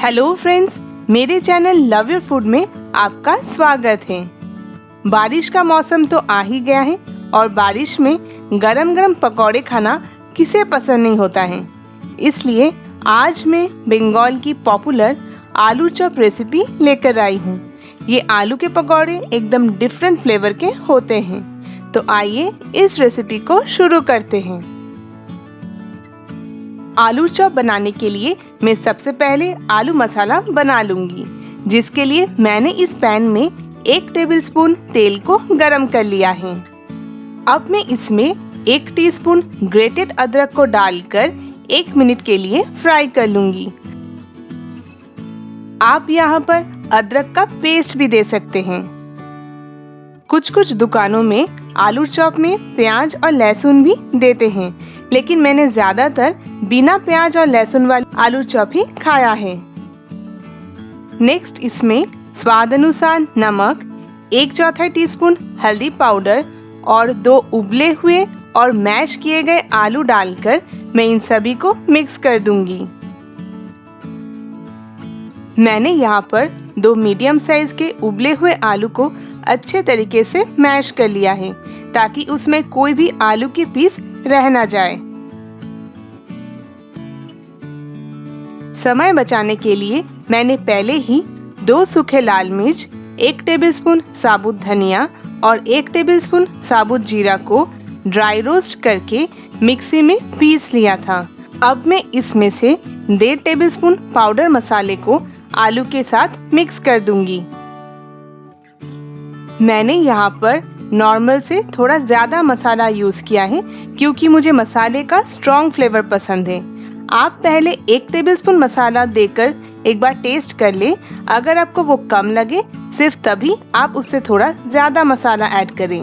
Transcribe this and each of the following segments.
Hello friends, मेरे channel love your food में आपका स्वागत है। बारिश का मौसम तो आ ही गया है और बारिश में गरम गरम पकौड़े खाना किसे पसंद नहीं होता है। इसलिए आज मैं बंगाल की पॉपुलर आलू चॉप रेसिपी लेकर आई हूँ। ये आलू के पकौड़े एकदम डिफरेंट फ्लेवर के होते हैं। तो आइए इस रेसिपी को शुरू करते हैं। आलू चॉप बनाने के लिए मैं सबसे पहले आलू मसाला बना लूंगी, जिसके लिए मैंने इस पैन में 1 टेबलस्पून तेल को गरम कर लिया है। अब मैं इसमें 1 टीस्पून ग्रेटेड अदरक को डालकर 1 मिनट के लिए फ्राई कर लूंगी। आप यहाँ पर अदरक का पेस्ट भी दे सकते हैं। कुछ दुकानों में आलू चॉप में प्याज और लहसुन भी देते हैं, लेकिन मैंने ज्यादातर बिना प्याज और लहसुन वाली आलू चॉप ही खाया है। नेक्स्ट इसमें स्वाद अनुसार नमक, 1/4 टीस्पून हल्दी पाउडर और 2 उबले हुए और मैश किए गए आलू डालकर मैं इन सभी को मिक्स कर दूंगी। मैंने यहाँ पर 2 मीडियम साइज के उबले हुए आलू को अच्छे तरीके से मैश कर लिया है, ताकि उसमें कोई भी आलू की पीस रह ना जाए। समय बचाने के लिए मैंने पहले ही 2 सूखे लाल मिर्च, 1 टेबलस्पून साबुत धनिया और 1 टेबलस्पून साबुत जीरा को ड्राई रोस्ट करके मिक्सी में पीस लिया था। अब मैं इसमें से 1.5 टेबलस्पून पाउडर मसाले को आलू के साथ मिक्स कर दूंगी। मैंने यहाँ पर नॉर्मल से थोड़ा ज़्यादा मसाला यूज़ किया है, क्योंकि मुझे मसाले का स्ट्रॉन्ग फ्लेवर पसंद है। आप पहले 1 टेबलस्पून मसाला देकर एक बार टेस्ट कर ले। अगर आपको वो कम लगे, सिर्फ तभी आप उससे थोड़ा ज़्यादा मसाला ऐड करें।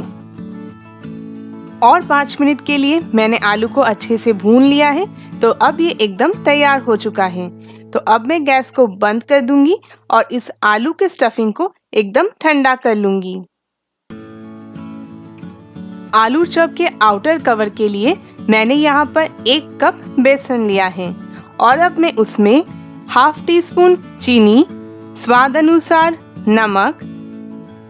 और 5 मिनट के लिए मैंने आलू को अच्छे से भून लिया है, तो अब ये एकदम तैयार हो चुका है। तो अब मैं गैस को बंद कर दूंगी और इस आलू के स्टफिंग को एकदम ठंडा कर लूंगी। आलू चॉप के आउटर कवर के लिए मैंने यहाँ पर 1 कप बेसन लिया है और अब मैं उसमें 1/2 टीस्पून चीनी, स्वाद अनुसार नमक,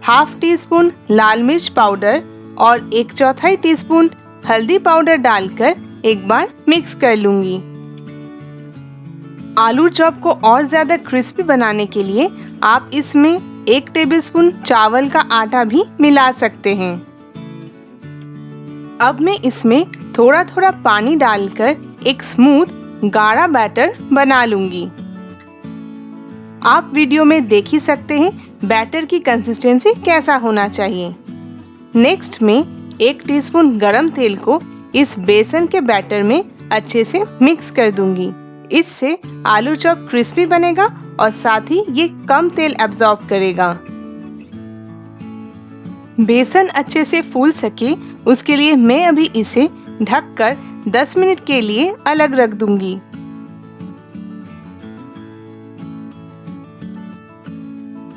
1/2 टीस्पून लाल मिर्च पाउडर और 1/4 टीस्पून हल्दी पाउडर डालकर एक बार मिक्स कर लूंगी। आलू चॉप को और ज्यादा क्रिस्पी बनाने के लिए आप इसमें 1 टेबलस्पून चावल का आटा भी मिला सकते हैं। अब मैं इसमें थोड़ा थोड़ा पानी डालकर एक स्मूथ गाढ़ा बैटर बना लूंगी। आप वीडियो में देख ही सकते हैं बैटर की कंसिस्टेंसी कैसा होना चाहिए। नेक्स्ट में 1 टीस्पून गरम तेल को इस बेसन के बैटर में अच्छे से मिक्स कर दूंगी। इससे आलू चॉप क्रिस्पी बनेगा और साथ ही ये कम तेल एब्जॉर्ब करेगा। बेसन अच्छे से फूल सके, उसके लिए मैं अभी इसे ढककर 10 मिनट के लिए अलग रख दूंगी।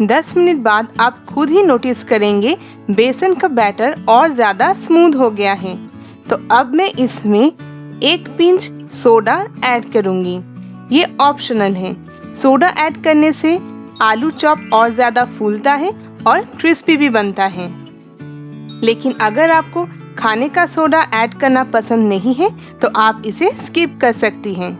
दस मिनट बाद आप खुद ही नोटिस करेंगे बेसन का बैटर और ज्यादा स्मूथ हो गया है। तो अब मैं इसमें 1 पिंच सोडा ऐड करूंगी। ये ऑप्शनल है। सोडा ऐड करने से आलू चॉप और ज्यादा फूलता है और क्रिस्पी भी बनता है। लेकिन अगर आपको खाने का सोडा ऐड करना पसंद नहीं है, तो आप इसे स्किप कर सकती हैं।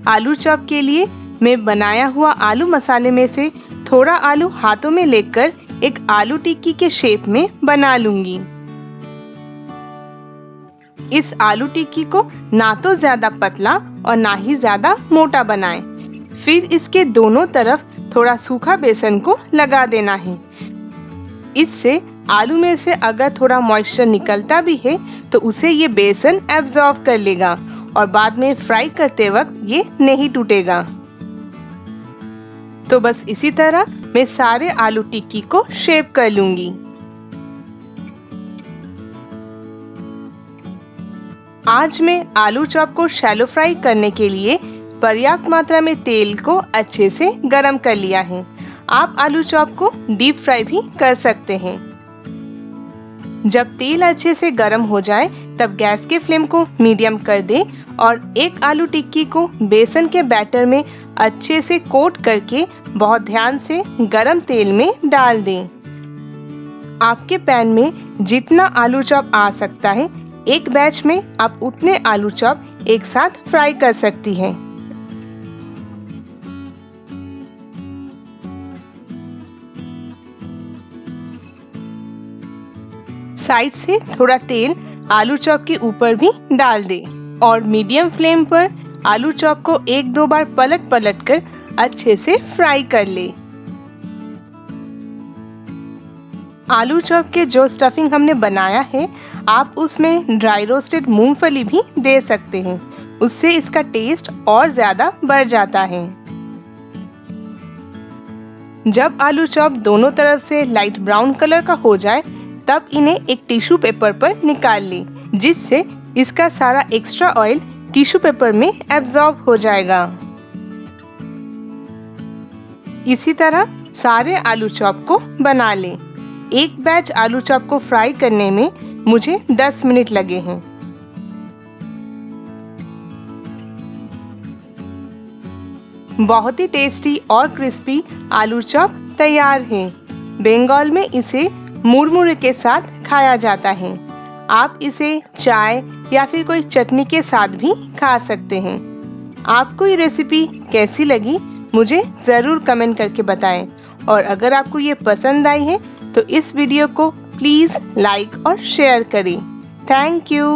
आलू चॉप के लिए मैं बनाया हुआ आलू मसाले में से थोड़ा आलू हाथों में लेकर एक आलू टिक्की के शेप में बना लूंगी। इस आलू टिक्की को ना तो ज्यादा पतला और ना ही ज्यादा मोटा बनाएं। फिर इसके दोनों तरफ थोड़ा सूखा बेसन को लगा देना है। इससे आलू में से अगर थोड़ा मॉइस्चर निकलता भी है, तो उसे ये बेसन एब्जॉर्ब कर लेगा और बाद में फ्राई करते वक्त ये नहीं टूटेगा। तो बस इसी तरह मैं सारे आलू टिक्की को शेप कर लूंगी। आज मैं आलू चॉप को शैलो फ्राई करने के लिए पर्याप्त मात्रा में तेल को अच्छे से गरम कर लिया है। आप आलू चॉप को डीप फ्राई भी कर सकते हैं। जब तेल अच्छे से गरम हो जाए, तब गैस के फ्लेम को मीडियम कर दें और एक आलू टिक्की को बेसन के बैटर में अच्छे से कोट करके बहुत ध्यान से गरम तेल में डाल दें। आपके पैन में जितना आलू चॉप आ सकता है, एक बैच में आप उतने आलू चॉप एक साथ फ्राई कर सकती हैं। साइड से थोड़ा तेल आलू चॉप के ऊपर भी डाल दें और मीडियम फ्लेम पर आलू चॉप को एक दो बार पलट पलट कर अच्छे से फ्राई कर ले। आलू चॉप के जो स्टफिंग हमने बनाया है, आप उसमें ड्राई रोस्टेड मूंगफली भी दे सकते हैं। उससे इसका टेस्ट और ज्यादा बढ़ जाता है। जब आलू चॉप दोनों तरफ से लाइट ब्राउन कलर का हो जाए, तब इन्हें एक टिश्यू पेपर पर निकाल लें, जिससे इसका सारा एक्स्ट्रा ऑयल टिश्यू पेपर में एब्जॉर्ब हो जाएगा। इसी तरह सारे आलू चॉप को बना लें। एक बैच आलू चॉप को फ्राई करने में मुझे 10 मिनट लगे हैं। बहुत ही टेस्टी और क्रिस्पी आलू चॉप तैयार है। बंगाल में इसे मुरमुरे के साथ खाया जाता है। आप इसे चाय या फिर कोई चटनी के साथ भी खा सकते हैं। आपको ये रेसिपी कैसी लगी, मुझे ज़रूर कमेंट करके बताएं। और अगर आपको ये पसंद आई है तो इस वीडियो को प्लीज़ लाइक और शेयर करें। Thank you.